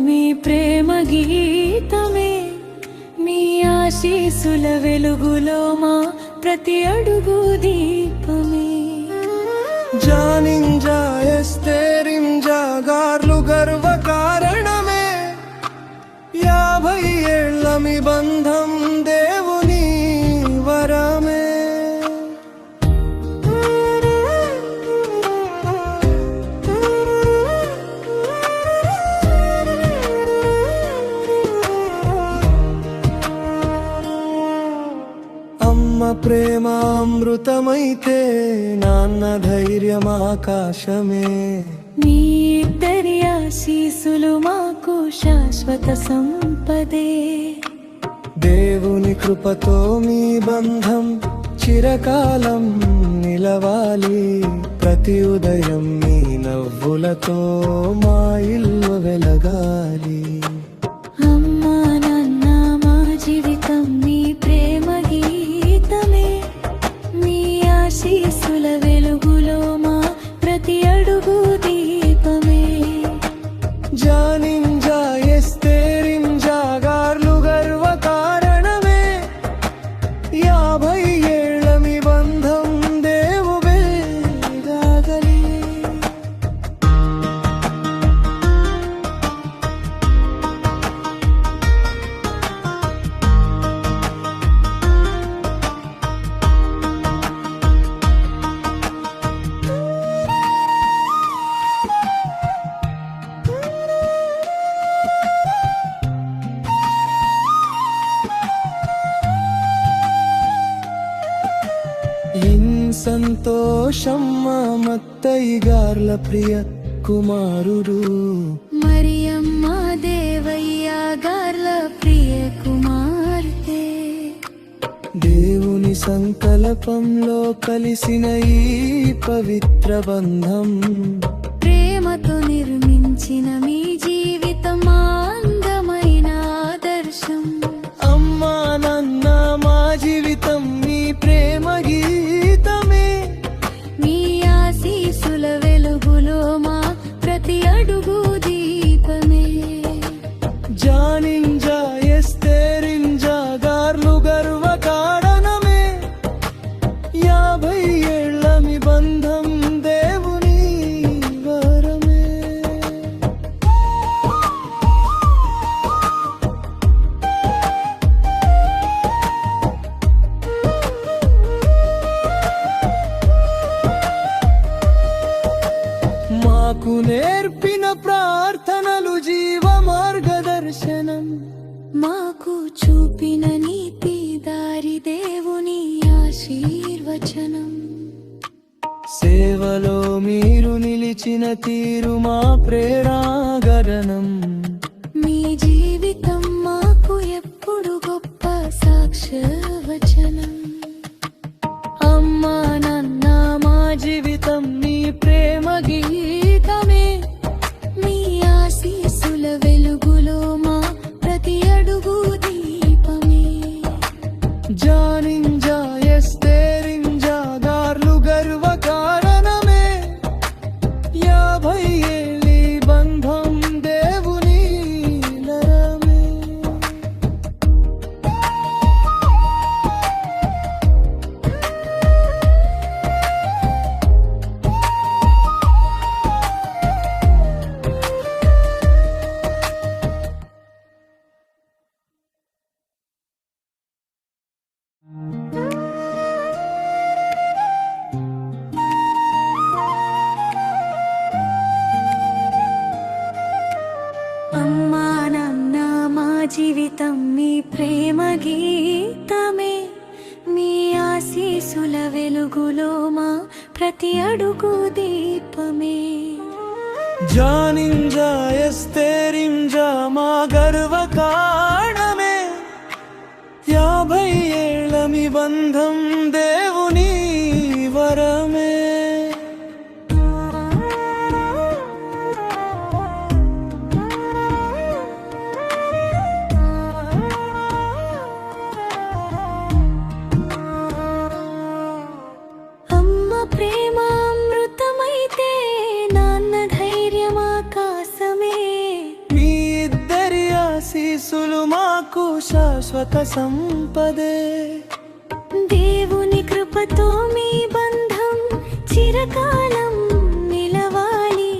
మీ ప్రేమ గీతమే, మీ ఆశీసుల వెలుగులో మా ప్రతి అడుగు దీపమే. జానింజా ఎస్తేరింజా గార్లు గర్వ కారణమే, 50 ఏళ్ల మీ బంధం దేవుని వరమే. అమ్మ ప్రేమ అమృతమైతే నాన్న ధైర్యం ఆకాశమే. మీ ఇద్దరి ఆశీసులు మాకు శాశ్వత సంపదే. దేవుని కృపతో మీ బంధం చిరకాలం నిలవాలి. ప్రతి ఉదయం మీ నవ్వులతో మా ఇల్లు వెలగాలి. అమ్మా నాన్న మా జీవితం మీ ప్రేమ గీతమే, మీ ఆశీసుల వెలుగులో మా ప్రతి అడుగు దీపమే. జానింజా ఎస్తేరింజా గార్లు గర్వ కారణమే, 50 ఏళ్ల మీ బంధం దేవు వెలగాలి. సంతోషం మా మత్తయ్య గార్ల ప్రియ కుమారుడు, మరియమ్మ దేవయ్య గార్ల ప్రియ కుమార్తె. దేవుని సంకల్పంలో కలిసిన ఈ పవిత్ర బంధం, ప్రేమతో నిర్మించిన మీ జీవితం అందమైన ఆదర్శం. అమ్మా నాన్న మా జీవితం మీ ప్రేమ గీతమే, మీ ఆశీసుల వెలుగులో మా ప్రతి అడుగు దీపమే. జానింజా ఎస్తేరింజా గార్లు గర్వ కారణమే, 50 ఏళ్ల మీ బంధం దేవుని వరమే. మాకు నేర్పిన ప్రార్థనలు జీవ మార్గదర్శనం, మాకు చూపిన నీతి దారి దేవుని ఆశీర్వచనం. సేవలో మీరు నిలిచిన తీరు మా ప్రేరాగరణం. మీ జీవితం మాకు ఎప్పుడు గొప్ప సాక్ష్యవచనం. అమ్మా నాన్న మా జీవితం మీ ప్రేమ గీతమే, మీ ఆశీసుల వెలుగులో మా ప్రతి అడుగు దీపమే. జానింజా ఎస్తేరింజా గార్లు గర్వ కారణమే, 50 ఏళ్ళ బంధం దేవుని నరమే. అమ్మా నాన్న మా జీవితం మీ ప్రేమ గీతమే, మీ ఆశీసుల వెలుగులో మా ప్రతి అడుగు దీపమే. జానింజా ఎస్తేరింజా మా గర్వ కారణమే, 50 ఏళ్ల మీ బంధం దేవుని వరమే. ప్రేమామృతమైతే నాన్న ధైర్యం ఆకాశమే. మీ ఆశీసులు మాకు శాశ్వత సంపదే. దేవుని కృపతో మీ బంధం చిరకాలం నిలవాలి.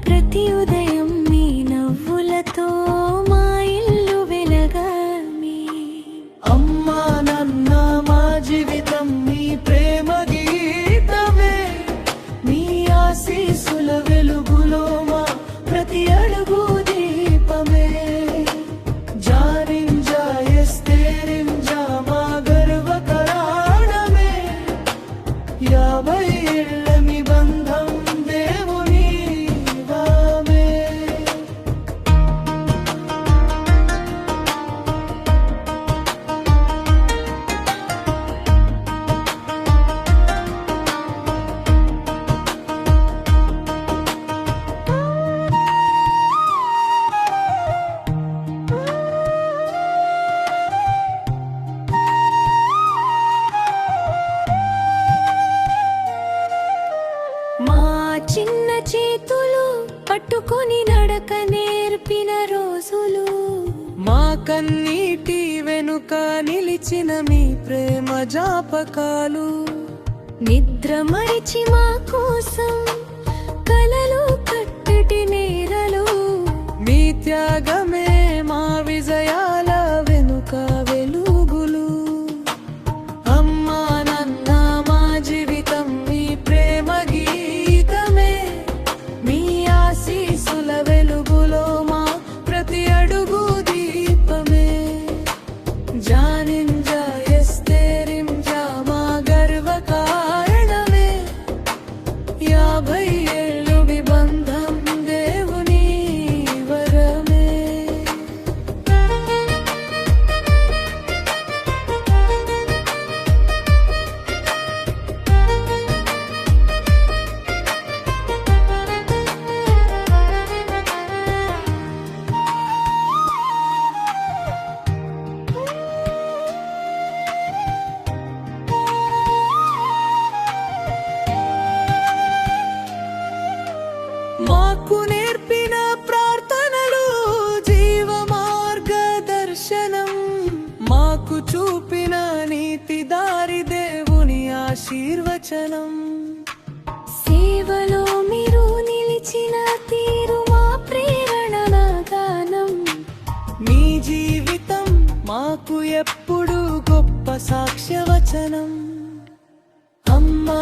ప్రతి ఉదయం మీ నవ్వులతో మా ఇల్లు వెలగాలి. అమ్మా నాన్న మా జీవితం మీ ప్రేమ గీతమే. మీ ఆశీసుల వెలుగులో మా ప్రతి అడుగు దీపమే. జారింజా ఎస్తేరింజా మా గర్వకారణమే. 50 ఏళ్ల మీ బంధం దేవుని వామే. మా చిన్న చేతులు పట్టుకొని నడక నేర్పిన రోజులు. మా కన్నీటి వెనుక నిలిచిన మీ ప్రేమ జాపకాలు. నిద్ర మరిచి మా కోసం కలలు కట్టటి నేరలు. మీ త్యాగమే మా విజయాల వెనుక వెలుగులు. అమ్మా నాన్న మా జీవితం మీ ప్రేమ గీతమే. మీ ఆశీసుల వెలుగులో మా ప్రతి అడుగు దీపమే. జానింజా ఎస్తేరింజా మా గర్వకారణమే. 50 ఏళ్ళు మీ బంధం దేవుని వరమే. మాకు నేర్పిన ప్రార్థనలు జీవ మార్గదర్శనం. మాకు చూపిన నీతి దారి దేవుని ఆశీర్వచనం. సేవలో మీరు నిలిచిన తీరు మా ప్రేరణ నా గానం. మీ జీవితం మాకు ఎప్పుడు గొప్ప సాక్ష్యవచనం. అమ్మా